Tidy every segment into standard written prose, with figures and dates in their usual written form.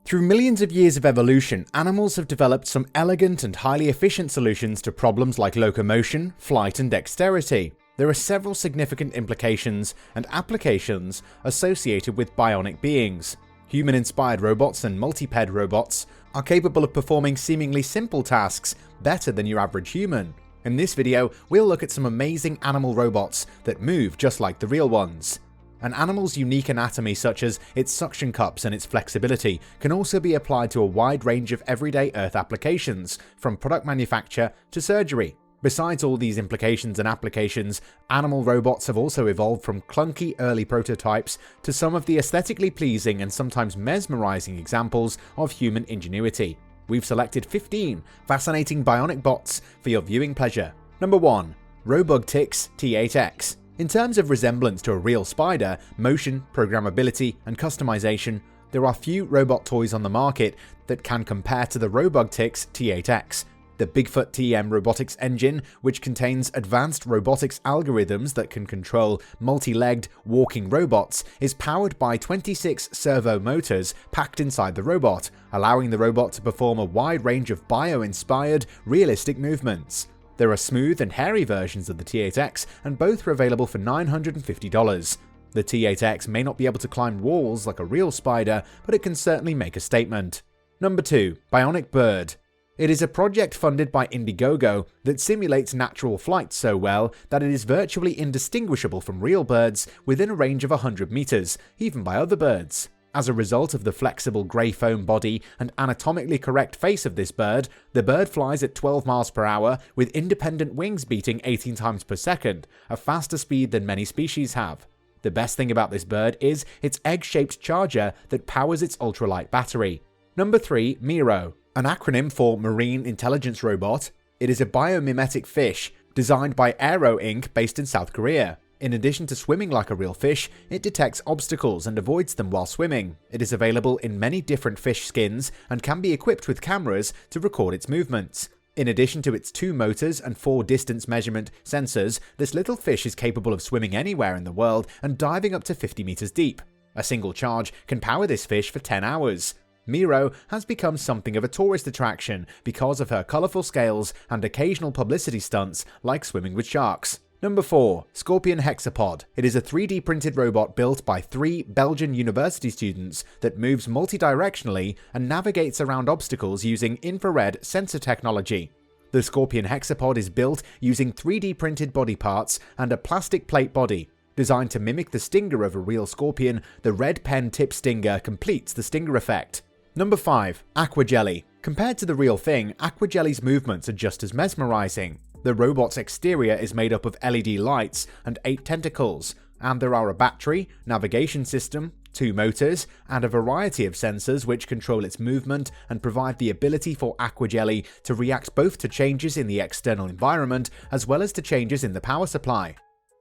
Through millions of years of evolution, animals have developed some elegant and highly efficient solutions to problems like locomotion, flight, and dexterity. There are several significant implications and applications associated with bionic beings. Human-inspired robots and multiped robots are capable of performing seemingly simple tasks better than your average human. In this video, we'll look at some amazing animal robots that move just like the real ones. An animal's unique anatomy, such as its suction cups and its flexibility, can also be applied to a wide range of everyday Earth applications, from product manufacture to surgery. Besides all these implications and applications, animal robots have also evolved from clunky early prototypes to some of the aesthetically pleasing and sometimes mesmerizing examples of human ingenuity. We've selected 15 fascinating bionic bots for your viewing pleasure. Number 1. Robugtix T8X. In terms of resemblance to a real spider, motion, programmability, and customization, there are few robot toys on the market that can compare to the Robugtix T8X. The Bigfoot TM robotics engine, which contains advanced robotics algorithms that can control multi-legged walking robots, is powered by 26 servo motors packed inside the robot, allowing the robot to perform a wide range of bio-inspired, realistic movements. There are smooth and hairy versions of the T8X, and both are available for $950. The T8X may not be able to climb walls like a real spider, but it can certainly make a statement. Number 2. Bionic Bird. It is a project funded by Indiegogo that simulates natural flight so well that it is virtually indistinguishable from real birds within a range of 100 meters, even by other birds. As a result of the flexible grey foam body and anatomically correct face of this bird, the bird flies at 12 miles per hour with independent wings beating 18 times per second, a faster speed than many species have. The best thing about this bird is its egg-shaped charger that powers its ultralight battery. Number 3. Miro. An acronym for Marine Intelligence Robot, it is a biomimetic fish designed by Aero Inc. based in South Korea. In addition to swimming like a real fish, it detects obstacles and avoids them while swimming. It is available in many different fish skins and can be equipped with cameras to record its movements. In addition to its 2 motors and 4 distance measurement sensors, this little fish is capable of swimming anywhere in the world and diving up to 50 meters deep. A single charge can power this fish for 10 hours. Miro has become something of a tourist attraction because of her colourful scales and occasional publicity stunts like swimming with sharks. Number 4. Scorpion Hexapod. It is a 3D printed robot built by 3 Belgian university students that moves multidirectionally and navigates around obstacles using infrared sensor technology. The Scorpion Hexapod is built using 3D printed body parts and a plastic plate body. Designed to mimic the stinger of a real scorpion, the red pen tip stinger completes the stinger effect. Number 5. Aqua Jelly. Compared to the real thing, Aqua Jelly's movements are just as mesmerizing. The robot's exterior is made up of LED lights and 8 tentacles, and there are a battery, navigation system, 2 motors, and a variety of sensors which control its movement and provide the ability for Aqua Jelly to react both to changes in the external environment as well as to changes in the power supply.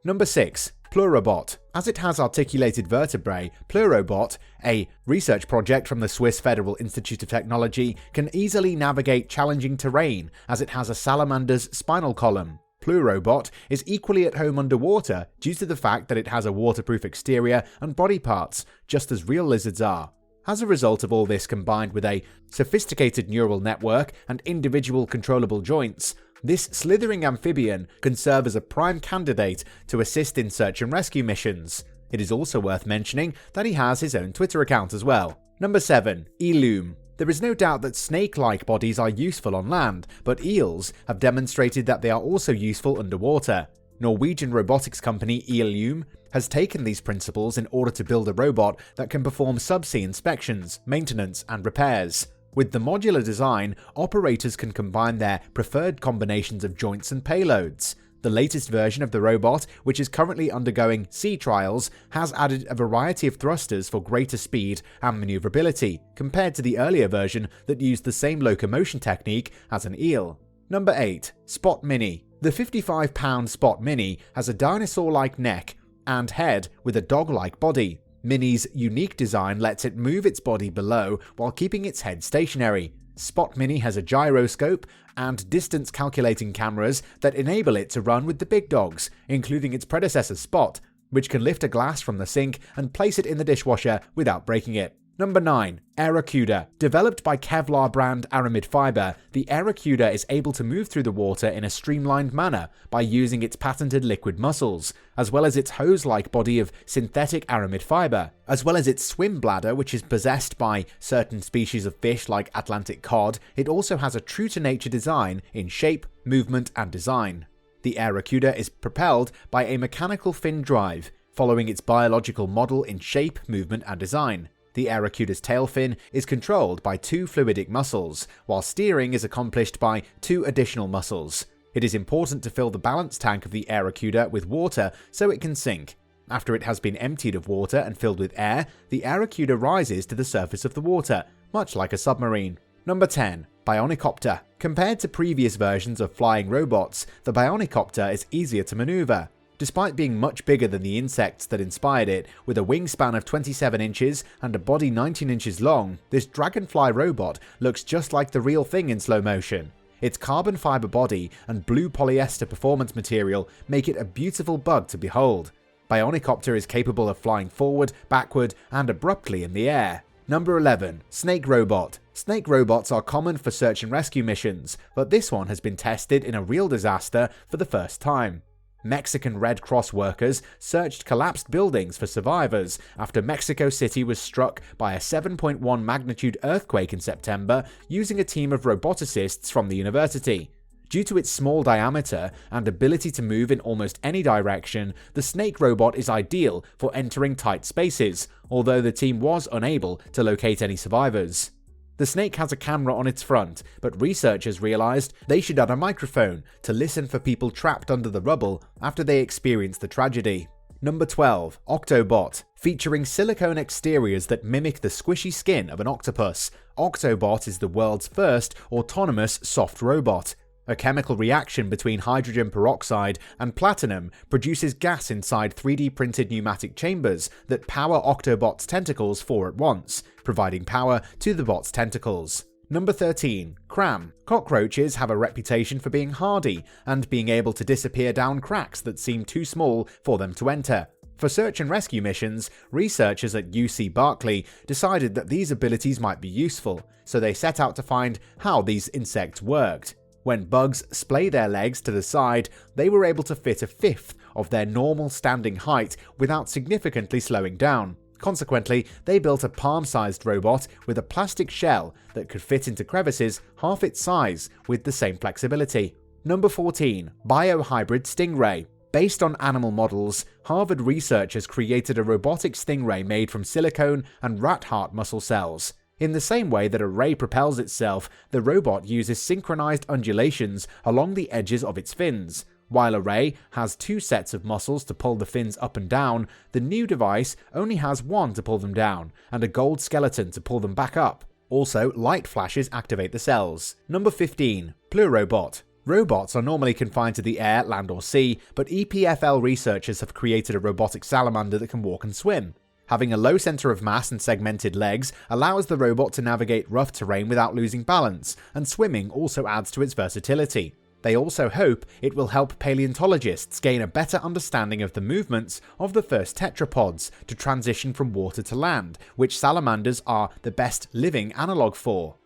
Number 6. Plurobot. As it has articulated vertebrae, Plurobot, a research project from the Swiss Federal Institute of Technology, can easily navigate challenging terrain as it has a salamander's spinal column. Plurobot is equally at home underwater due to the fact that it has a waterproof exterior and body parts, just as real lizards are. As a result of all this combined with a sophisticated neural network and individual controllable joints, this slithering amphibian can serve as a prime candidate to assist in search and rescue missions. It is also worth mentioning that he has his own Twitter account as well. Number 7. Eloom. There is no doubt that snake-like bodies are useful on land, but eels have demonstrated that they are also useful underwater. Norwegian robotics company Eloom has taken these principles in order to build a robot that can perform subsea inspections, maintenance, and repairs. With the modular design, operators can combine their preferred combinations of joints and payloads. The latest version of the robot, which is currently undergoing sea trials, has added a variety of thrusters for greater speed and maneuverability, compared to the earlier version that used the same locomotion technique as an eel. Number 8. Spot Mini. The 55-pound Spot Mini has a dinosaur-like neck and head with a dog-like body. Mini's unique design lets it move its body below while keeping its head stationary. Spot Mini has a gyroscope and distance calculating cameras that enable it to run with the big dogs, including its predecessor Spot, which can lift a glass from the sink and place it in the dishwasher without breaking it. Number 9. Aerocuda. Developed by Kevlar brand aramid fiber, the Aerocuda is able to move through the water in a streamlined manner by using its patented liquid muscles, as well as its hose-like body of synthetic aramid fiber, as well as its swim bladder, which is possessed by certain species of fish like Atlantic cod. It also has a true-to-nature design in shape, movement, and design. The Aerocuda is propelled by a mechanical fin drive, following its biological model in shape, movement, and design. The Aerocuda's tail fin is controlled by 2 fluidic muscles, while steering is accomplished by 2 additional muscles. It is important to fill the balance tank of the Aerocuda with water so it can sink. After it has been emptied of water and filled with air, the Aerocuda rises to the surface of the water, much like a submarine. Number 10. Bionicopter. Compared to previous versions of flying robots, the Bionicopter is easier to maneuver. Despite being much bigger than the insects that inspired it, with a wingspan of 27 inches and a body 19 inches long, this dragonfly robot looks just like the real thing in slow motion. Its carbon fiber body and blue polyester performance material make it a beautiful bug to behold. Bionicopter is capable of flying forward, backward, and abruptly in the air. Number 11. Snake Robot. Snake robots are common for search and rescue missions, but this one has been tested in a real disaster for the first time. Mexican Red Cross workers searched collapsed buildings for survivors after Mexico City was struck by a 7.1 magnitude earthquake in September using a team of roboticists from the university. Due to its small diameter and ability to move in almost any direction, the Snake robot is ideal for entering tight spaces, although the team was unable to locate any survivors. The Snake has a camera on its front, but researchers realized they should add a microphone to listen for people trapped under the rubble after they experienced the tragedy. Number 12. Octobot. Featuring silicone exteriors that mimic the squishy skin of an octopus, Octobot is the world's first autonomous soft robot. A chemical reaction between hydrogen peroxide and platinum produces gas inside 3D printed pneumatic chambers that power Octobot's tentacles 4 at once, providing power to the bot's tentacles. Number 13. Cram. Cockroaches have a reputation for being hardy and being able to disappear down cracks that seem too small for them to enter. For search and rescue missions, researchers at UC Berkeley decided that these abilities might be useful, so they set out to find how these insects worked. When bugs splay their legs to the side, they were able to fit a fifth of their normal standing height without significantly slowing down. Consequently, they built a palm-sized robot with a plastic shell that could fit into crevices half its size with the same flexibility. Number 14. Biohybrid Stingray. Based on animal models, Harvard researchers created a robotic stingray made from silicone and rat heart muscle cells. In the same way that a ray propels itself, the robot uses synchronized undulations along the edges of its fins. While a ray has 2 sets of muscles to pull the fins up and down, the new device only has 1 to pull them down, and a gold skeleton to pull them back up. Also, light flashes activate the cells. Number 15. Plurobot. Robots are normally confined to the air, land or sea, but EPFL researchers have created a robotic salamander that can walk and swim. Having a low center of mass and segmented legs allows the robot to navigate rough terrain without losing balance, and swimming also adds to its versatility. They also hope it will help paleontologists gain a better understanding of the movements of the first tetrapods to transition from water to land, which salamanders are the best living analog for.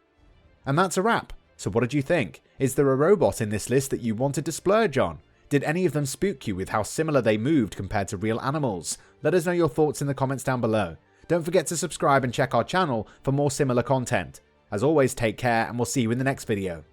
And that's a wrap. So what did you think? Is there a robot in this list that you wanted to splurge on? Did any of them spook you with how similar they moved compared to real animals? Let us know your thoughts in the comments down below. Don't forget to subscribe and check our channel for more similar content. As always, take care and we'll see you in the next video.